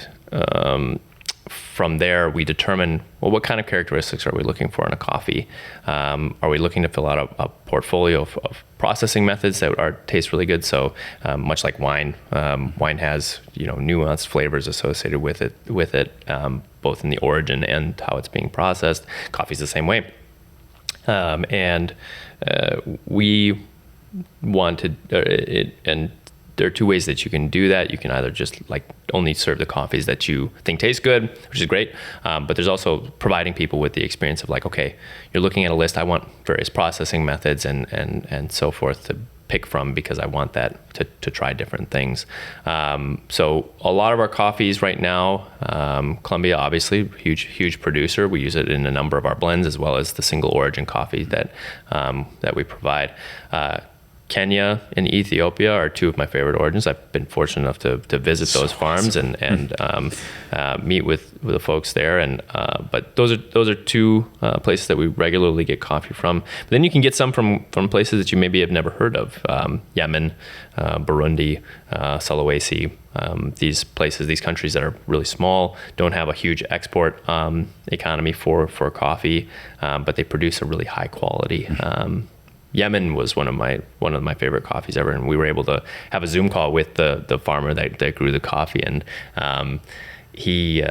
from there, we determine, well, what kind of characteristics are we looking for in a coffee? Are we looking to fill out a portfolio of processing methods that taste really good? So much like wine, wine has nuanced flavors associated with it, both in the origin and how it's being processed. Coffee's the same way, and we wanted it, and there are two ways that you can do that. You can either just like only serve the coffees that you think taste good, which is great. But there's also providing people with the experience of like, okay, you're looking at a list. I want various processing methods and so forth to pick from because I want that to try different things. So a lot of our coffees right now, Colombia, obviously huge producer. We use it in a number of our blends as well as the single origin coffee that we provide. Kenya and Ethiopia are two of my favorite origins. I've been fortunate enough to visit those farms and meet with the folks there. And but those are two places that we regularly get coffee from. But then you can get some from places that you maybe have never heard of: Yemen, Burundi, Sulawesi. These places, these countries that are really small, don't have a huge export economy for coffee, but they produce a really high quality. Yemen was one of my favorite coffees ever, and we were able to have a Zoom call with the farmer that grew the coffee, and he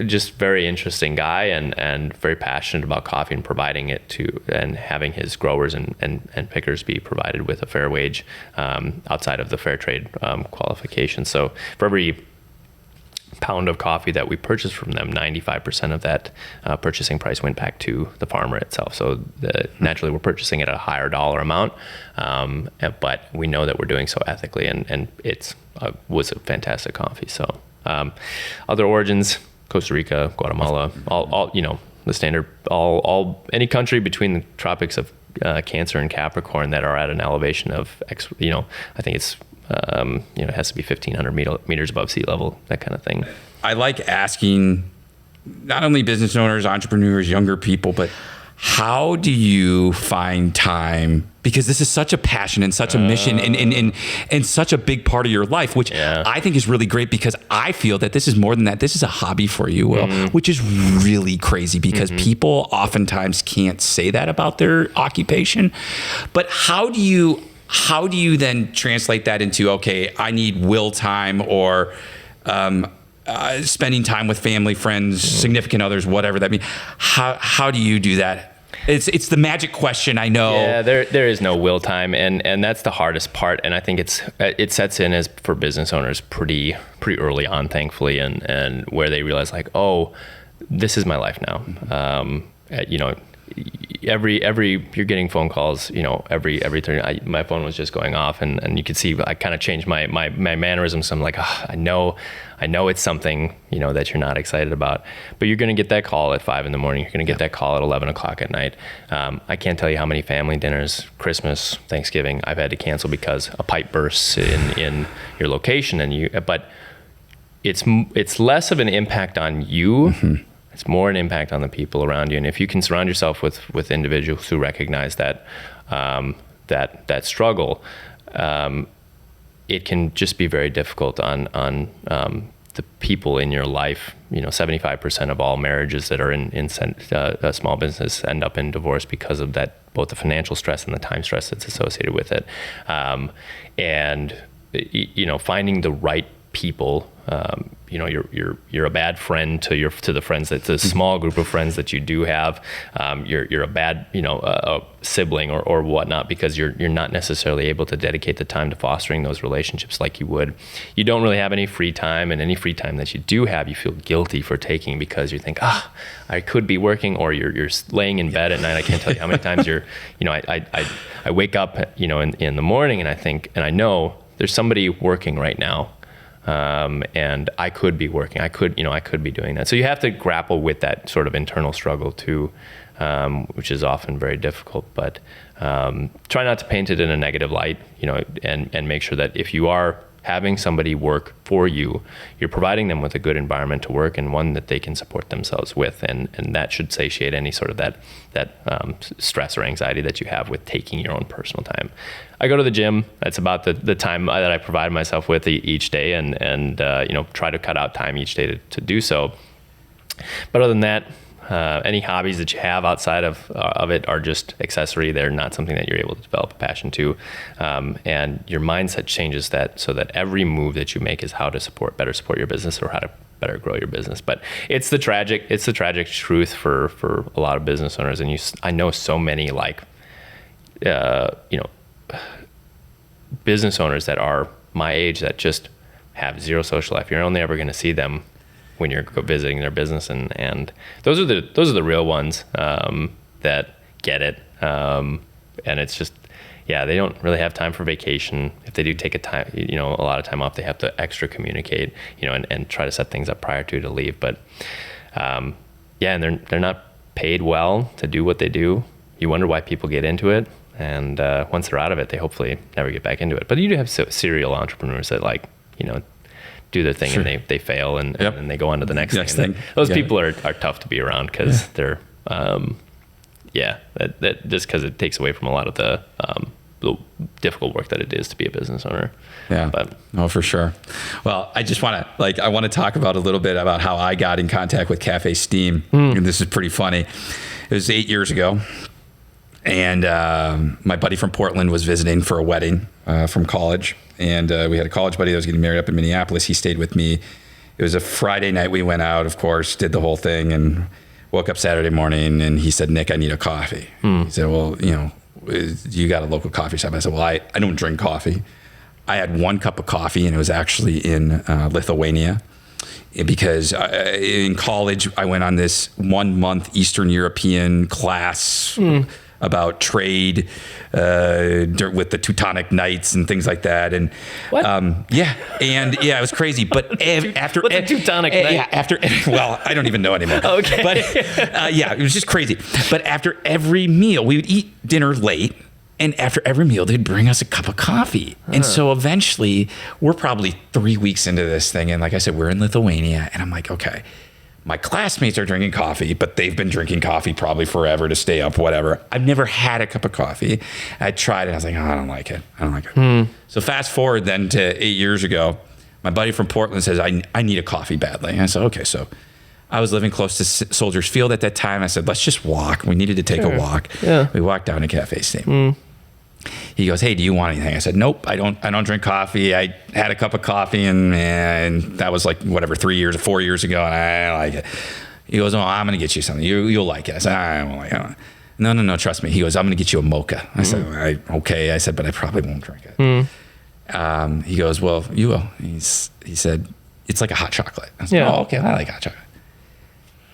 just very interesting guy and very passionate about coffee and providing it to and having his growers and pickers be provided with a fair wage outside of the fair trade qualification. So for every pound of coffee that we purchased from them, 95% of that purchasing price went back to the farmer itself. So naturally we're purchasing it at a higher dollar amount, but we know that we're doing so ethically, and it's was a fantastic coffee. So other origins, Costa Rica, Guatemala, all the standard, any country between the tropics of Cancer and Capricorn that are at an elevation of I think it's it has to be 1,500 meters above sea level, that kind of thing. I like asking not only business owners, entrepreneurs, younger people, but how do you find time? Because this is such a passion and such a mission and such a big part of your life, which I think is really great, because I feel that this is more than that. This is a hobby for you, Will, which is really crazy because people oftentimes can't say that about their occupation. But how do you then translate that into, okay, I need will time or spending time with family, friends, significant others, whatever that means. How do you do that? It's the magic question, I know. Yeah, there is no will time, and that's the hardest part. And I think it sets in as for business owners pretty early on, thankfully, and where they realize like, oh, this is my life now. Every you're getting phone calls, every 30, my phone was just going off, and you could see I kind of changed my mannerisms. So I'm like, I know it's something, that you're not excited about, but you're going to get that call at 5 a.m. You're going to get that call at 11 o'clock at night. I can't tell you how many family dinners, Christmas, Thanksgiving, I've had to cancel because a pipe bursts in your location, but it's less of an impact on you. It's more an impact on the people around you. And if you can surround yourself with individuals who recognize that struggle, it can just be very difficult on the people in your life. 75% of all marriages that are in small business end up in divorce because of that, both the financial stress and the time stress that's associated with it. And finding the right people. You're a bad friend to the friends that's a small group of friends that you do have. You're a bad a sibling or whatnot, because you're not necessarily able to dedicate the time to fostering those relationships like you would. You don't really have any free time, and any free time that you do have, you feel guilty for taking because you think, I could be working, or you're laying in bed at night. I can't tell you how many times I wake up in the morning and I think, and I know there's somebody working right now. And I could be working. I could be doing that. So you have to grapple with that sort of internal struggle too, which is often very difficult. But try not to paint it in a negative light, and make sure that if you are having somebody work for you, you're providing them with a good environment to work, and one that they can support themselves with, and that should satiate any sort of that stress or anxiety that you have with taking your own personal time. I go to the gym. That's about the time that I provide myself with each day, and try to cut out time each day to do so. But other than that, any hobbies that you have outside of it are just accessory. They're not something that you're able to develop a passion to. And your mindset changes that so that every move that you make is how to better support your business or how to better grow your business. But it's the tragic truth for a lot of business owners. And I know so many business owners that are my age that just have zero social life. You're only ever going to see them when you're visiting their business, and those are the real ones that get it. And it's just, they don't really have time for vacation. If they do take a lot of time off, they have to extra communicate, and try to set things up prior to leave. But and they're not paid well to do what they do. You wonder why people get into it, and once they're out of it, they hopefully never get back into it. But you do have serial entrepreneurs that do their thing, sure, and they fail and they go on to the next thing. Those people are tough to be around because they're that just because it takes away from a lot of the difficult work that it is to be a business owner. Yeah. But for sure. Well, I just want to talk about a little bit about how I got in contact with Café Steam. And this is pretty funny. It was 8 years ago. And my buddy from Portland was visiting for a wedding from college. And we had a college buddy that was getting married up in Minneapolis. He stayed with me. It was a Friday night. We went out, of course, did the whole thing, and woke up Saturday morning. And he said, "Nick, I need a coffee." He said, "Well, you got a local coffee shop?" I said, "Well, I don't drink coffee." I had one cup of coffee, and it was actually in Lithuania. Because in college, I went on this 1 month Eastern European class about trade with the Teutonic Knights and things like that. And what? It was crazy. But after what's a Teutonic Knight? Well, I don't even know anymore. Okay. But it was just crazy. But after every meal, we would eat dinner late. And after every meal, they'd bring us a cup of coffee. And so eventually, we're probably 3 weeks into this thing. And like I said, we're in Lithuania. And I'm like, okay, my classmates are drinking coffee, but they've been drinking coffee probably forever to stay up, whatever. I've never had a cup of coffee. I tried it. I was like, I don't like it. So fast forward then to 8 years ago, my buddy from Portland says, I need a coffee badly. And I said, okay. So I was living close to Soldiers Field at that time. I said, let's just walk. We needed to take a walk. Yeah. We walked down to Café Steam. He goes, "Hey, do you want anything?" I said, "Nope, I don't drink coffee. I had a cup of coffee and that was 4 years ago, and I don't like it." He goes, "Oh, I'm going to get you something. You'll like it." I said, "I won't like it." No, trust me. He goes, "I'm going to get you a mocha." I said, "Okay." I said, "But I probably won't drink it." He goes, "Well, you will." He said, "It's like a hot chocolate." I said, "Oh, okay, I like hot chocolate."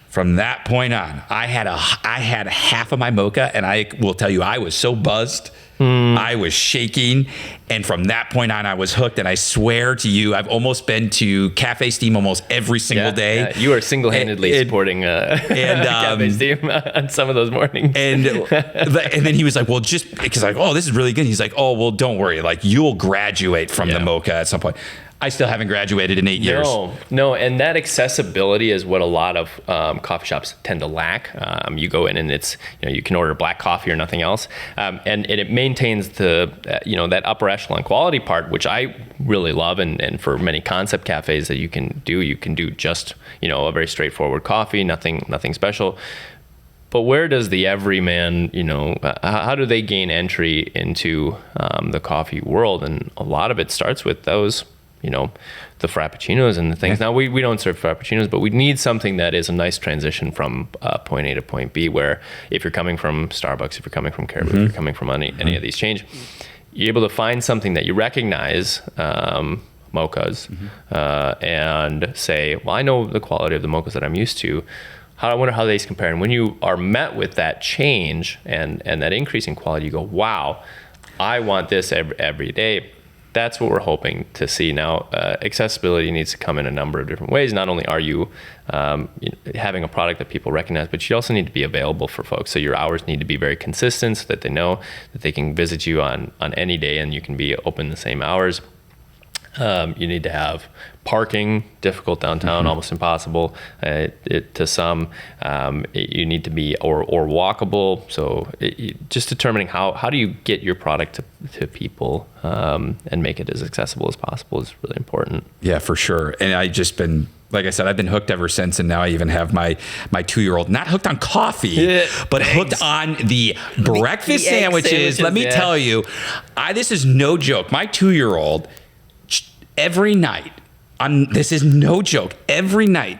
From that point on, I had half of my mocha, and I will tell you, I was so buzzed. I was shaking, and from that point on, I was hooked. And I swear to you, I've almost been to Café Steam almost every single day. Yeah. You are single-handedly supporting Café Steam on some of those mornings. And then he was like, "Well, just because this is really good." He's like, "Oh, well, don't worry. You'll graduate from the mocha at some point." I still haven't graduated in 8 years. No, and that accessibility is what a lot of coffee shops tend to lack. You go in and it's you can order black coffee or nothing else, and it maintains the that upper echelon quality part, which I really love. And for many concept cafes that you can do just a very straightforward coffee, nothing special. But where does the everyman, how do they gain entry into the coffee world? And a lot of it starts with those. The frappuccinos and the things. Now we don't serve frappuccinos, but we need something that is a nice transition from point A to point B, where if you're coming from Starbucks, if you're coming from Caribou, if you're coming from any of these chains, you're able to find something that you recognize, mochas, and say, well, I know the quality of the mochas that I'm used to. I wonder how they compare. And when you are met with that change and that increase in quality, you go, wow, I want this every day. That's what we're hoping to see. Now, accessibility needs to come in a number of different ways. Not only are you having a product that people recognize, but you also need to be available for folks. So your hours need to be very consistent so that they know that they can visit you on any day and you can be open the same hours. You need to have parking, difficult downtown, almost impossible to some. You need to be or walkable. So just determining how do you get your product to people and make it as accessible as possible is really important. Yeah, for sure. And I just been like I said, I've been hooked ever since, and now I even have my 2-year-old not hooked on coffee, but hooked on the breakfast sandwiches. Let me tell you, this is no joke. My 2-year-old every night, this is no joke. Every night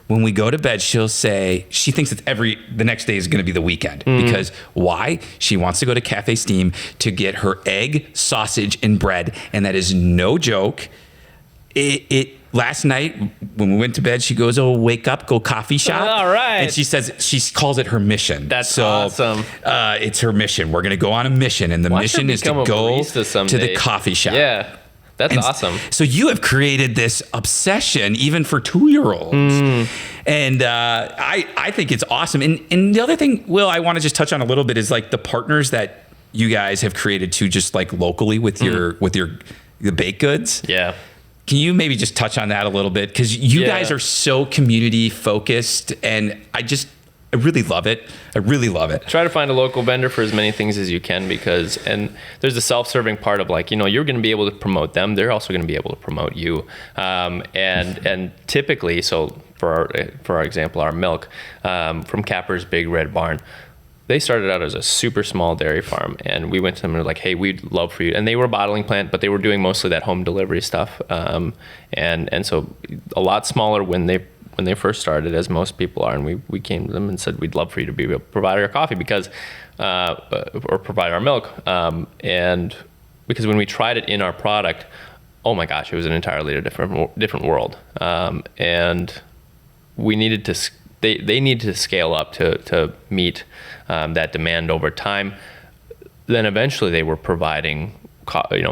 when we go to bed, she'll say she thinks that the next day is going to be the weekend because why? She wants to go to Café Steam to get her egg, sausage, and bread, and that is no joke. Last night when we went to bed, she goes, "Oh, wake up, go coffee shop." All right. And she calls it her mission. That's awesome. It's her mission. We're going to go on a mission, and the mission is to go to the coffee shop. Yeah. That's awesome. So you have created this obsession even for 2-year-olds. And I think it's awesome. And the other thing, Will, I want to just touch on a little bit is like the partners that you guys have created too, just like locally with the baked goods. Yeah. Can you maybe just touch on that a little bit? Because you guys are so community focused, and I really love it. I really love it. Try to find a local vendor for as many things as you can and there's the self-serving part of like, you're going to be able to promote them. They're also going to be able to promote you. And typically, so for our example, our milk from Capper's Big Red Barn, they started out as a super small dairy farm, and we went to them and were like, "Hey, we'd love for you." And they were a bottling plant, but they were doing mostly that home delivery stuff. And so a lot smaller when they first started, as most people are, and we came to them and said, "We'd love for you to be able to provide our coffee or provide our milk." And because when we tried it in our product, oh my gosh, it was an entirely different world. And we needed to. They needed to scale up to meet that demand over time. Then eventually they were providing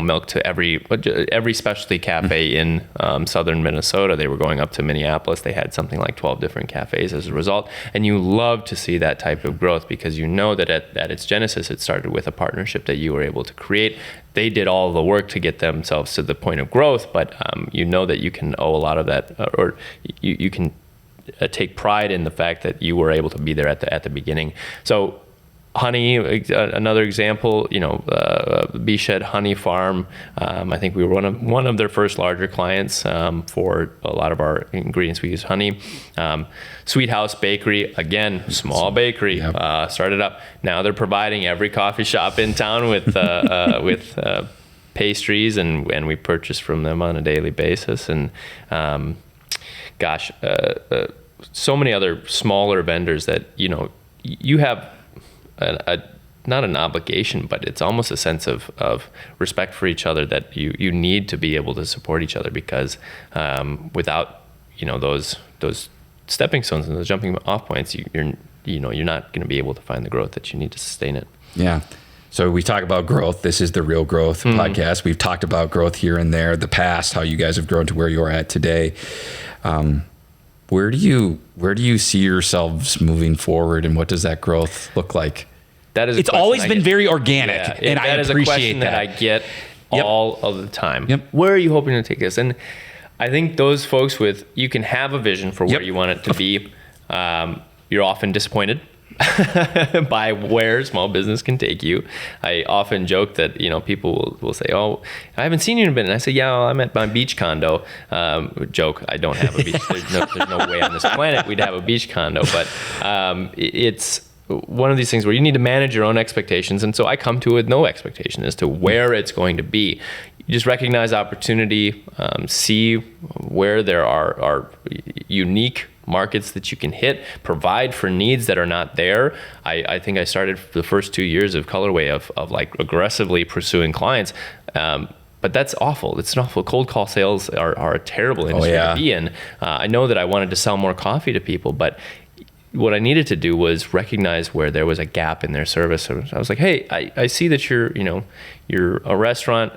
milk to every specialty cafe in southern Minnesota. They were going up to Minneapolis. They had something like 12 different cafes as a result. And you love to see that type of growth because you know that at its genesis, it started with a partnership that you were able to create. They did all the work to get themselves to the point of growth, but you know that you can owe a lot of that, or you can take pride in the fact that you were able to be there at the beginning. So honey, another example, Bee Shed Honey Farm. I think we were one of their first larger clients for a lot of our ingredients. We use honey. Sweet House Bakery, again, small bakery, started up. Now they're providing every coffee shop in town with pastries, and we purchase from them on a daily basis. And so many other smaller vendors that you have not an obligation, but it's almost a sense of respect for each other that you need to be able to support each other, because without those stepping stones and those jumping off points, you're not going to be able to find the growth that you need to sustain it. Yeah. So we talk about growth. This is the Real Growth podcast. We've talked about growth here and there, the past, how you guys have grown to where you are at today. Where do you see yourselves moving forward, and what does that growth look like? It's always been very organic, and I appreciate that. That is a question that I get all of the time. Yep. Where are you hoping to take this? And I think those folks you can have a vision for where you want it to be. You're often disappointed by where small business can take you. I often joke that people will say, "Oh, I haven't seen you in a bit," and I say, "Yeah, well, I'm at my beach condo." Joke, I don't have a beach. There's no way on this planet we'd have a beach condo, but it's one of these things where you need to manage your own expectations, and so I come to it with no expectation as to where it's going to be. You just recognize opportunity, see where there are unique markets that you can hit, provide for needs that are not there. I think I started the first 2 years of Colorway of like aggressively pursuing clients. But that's awful. It's an awful. Cold call sales are a terrible industry to be in. I know that I wanted to sell more coffee to people, but what I needed to do was recognize where there was a gap in their service. So I was like, "Hey, I see that you're a restaurant.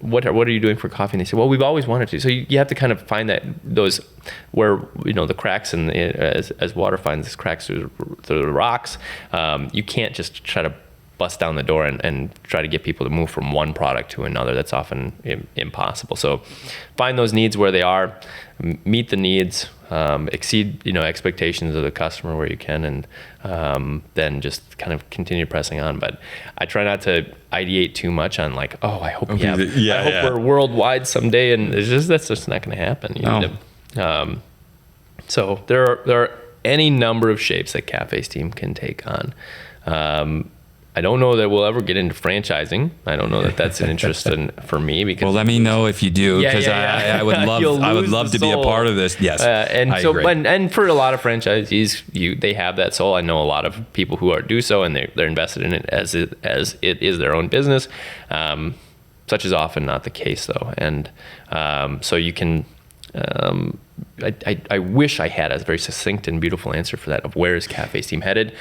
What are you doing for coffee?" And they said, "Well, we've always wanted to." So you have to kind of find those where the cracks as water finds cracks through the rocks. You can't just try to bust down the door and try to get people to move from one product to another. That's often impossible. So find those needs where they are, meet the needs, exceed expectations of the customer where you can, and then just kind of continue pressing on. But I try not to ideate too much on like, I hope we're worldwide someday, and that's just not going to happen. So there are any number of shapes that Café's team can take on. I don't know that we'll ever get into franchising. I don't know that that's an interest for me, because well, let me know if you do, because I would love to be a part of this. Yes, I agree. And for a lot of franchisees, they have that soul. I know a lot of people who do so, and they're invested in it as it is their own business. Such is often not the case, though, and so you can. I wish I had a very succinct and beautiful answer for that, of where is Café's team headed.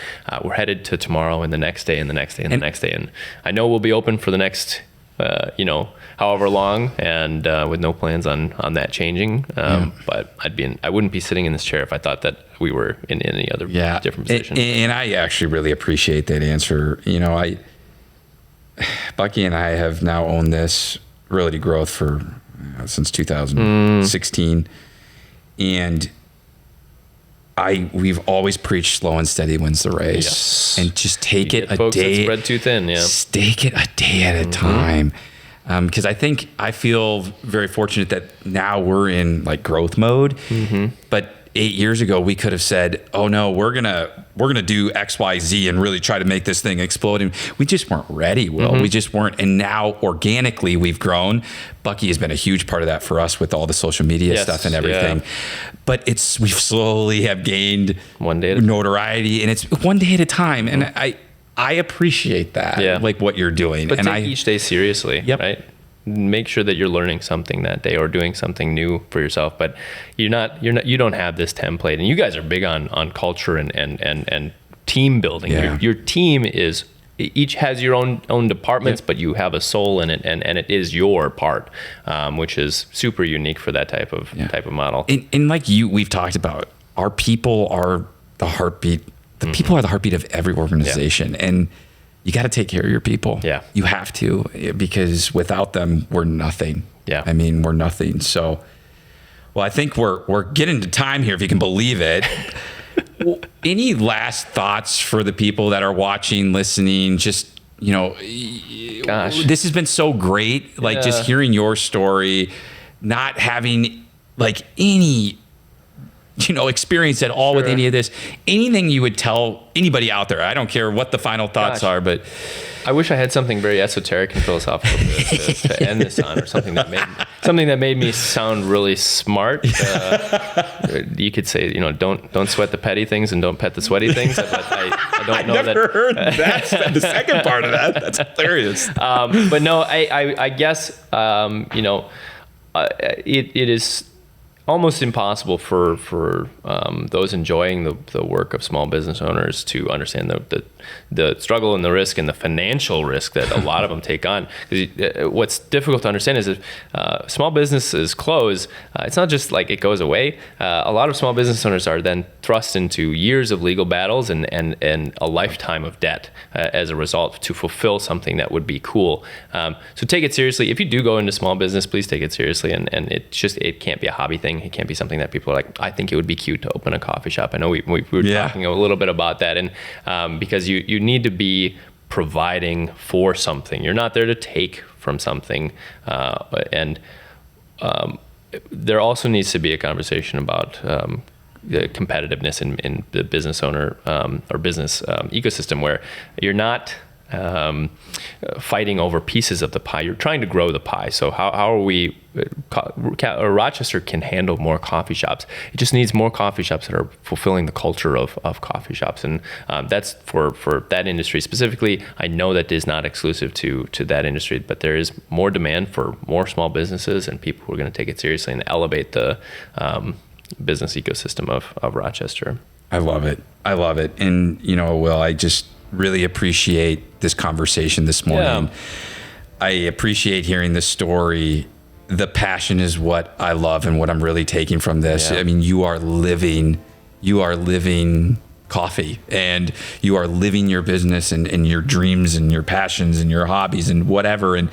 We're headed to tomorrow and the next day and the next day and the next day. And I know we'll be open for the next, however long, and with no plans on that changing. But I wouldn't be sitting in this chair if I thought that we were in any other different position. And I actually really appreciate that answer. Bucky and I have now owned this Realty Growth for since 2016. And we've always preached slow and steady wins the race. Yes. And just take it a day. Spread too thin, Take it a day at a time. Because I feel very fortunate that now we're in like growth mode. But 8 years ago, we could have said, "Oh no, we're gonna do X, Y, Z and really try to make this thing explode." And we just weren't ready. We just weren't. And now organically, we've grown. Bucky has been a huge part of that for us with all the social media stuff and everything. But we slowly have gained one day notoriety, and it's one day at a time. And I appreciate that, like what you're doing. But and take each day seriously, right? Make sure that you're learning something that day or doing something new for yourself. But you don't have this template, and you guys are big on culture and team building. Your team each has your own departments, but you have a soul in it, and it is your part, which is super unique for that type of model. And like we've talked about, our people are the heartbeat. The people are the heartbeat of every organization, and you got to take care of your people. You have to, because without them, we're nothing. I mean, we're nothing. So, well, I think we're getting to time here, if you can believe it. Any last thoughts for the people that are watching, listening? Just, gosh, this has been so great. Like just hearing your story, not having like any experience at all with any of this. Anything you would tell anybody out there? I don't care what the final thoughts are, but I wish I had something very esoteric and philosophical to end this on, or something that made me sound really smart. You could say, don't sweat the petty things and don't pet the sweaty things. But I don't know that. I've never heard that. The second part of that. That's hilarious. But no, I guess it is almost impossible for those enjoying the work of small business owners to understand the struggle and the risk and the financial risk that a lot of them take on. What's difficult to understand is if small businesses close, it's not just like it goes away. A lot of small business owners are then thrust into years of legal battles and a lifetime of debt as a result to fulfill something that would be cool. So take it seriously. If you do go into small business, please take it seriously. And it can't be a hobby thing. It can't be something that people are like, I think it would be cute to open a coffee shop. I know we were talking a little bit about that. And because you need to be providing for something. You're not there to take from something. And there also needs to be a conversation about the competitiveness in the business owner or business ecosystem, where you're not fighting over pieces of the pie. You're trying to grow the pie. So how are we? Rochester can handle more coffee shops. It just needs more coffee shops that are fulfilling the culture of coffee shops, and that's for that industry specifically. I know that is not exclusive to that industry, but there is more demand for more small businesses and people who are going to take it seriously and elevate the business ecosystem of Rochester. I love it. And Will, I just really appreciate this conversation this morning. I appreciate hearing the story. The passion is what I love and what I'm really taking from this. I mean, you are living coffee, and you are living your business and your dreams and your passions and your hobbies and whatever. And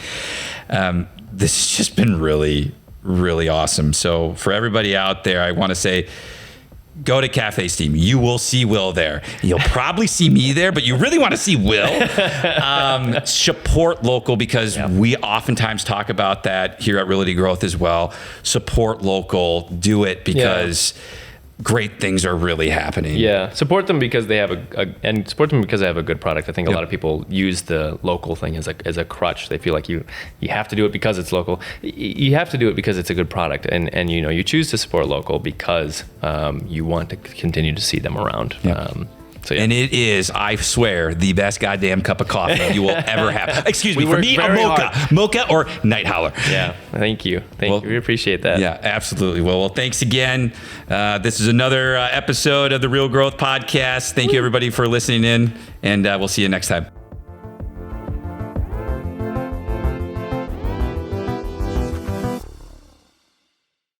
this has just been really, really awesome. So for everybody out there, I want to say, go to Café Steam. You will see Will there. You'll probably see me there, but you really want to see Will. Support local, because we oftentimes talk about that here at Realty Growth as well. Support local. Do it because great things are really happening. Yeah, support them because they have support them because they have a good product. I think a lot of people use the local thing as a crutch. They feel like you have to do it because it's local. You have to do it because it's a good product, and you choose to support local because you want to continue to see them around. And it is, I swear, the best goddamn cup of coffee you will ever have. Excuse me, for me, a mocha or night howler. Yeah, thank you. Thank you. We appreciate that. Yeah, absolutely. Well, thanks again. This is another episode of the Real Growth Podcast. Thank you, everybody, for listening in, and we'll see you next time.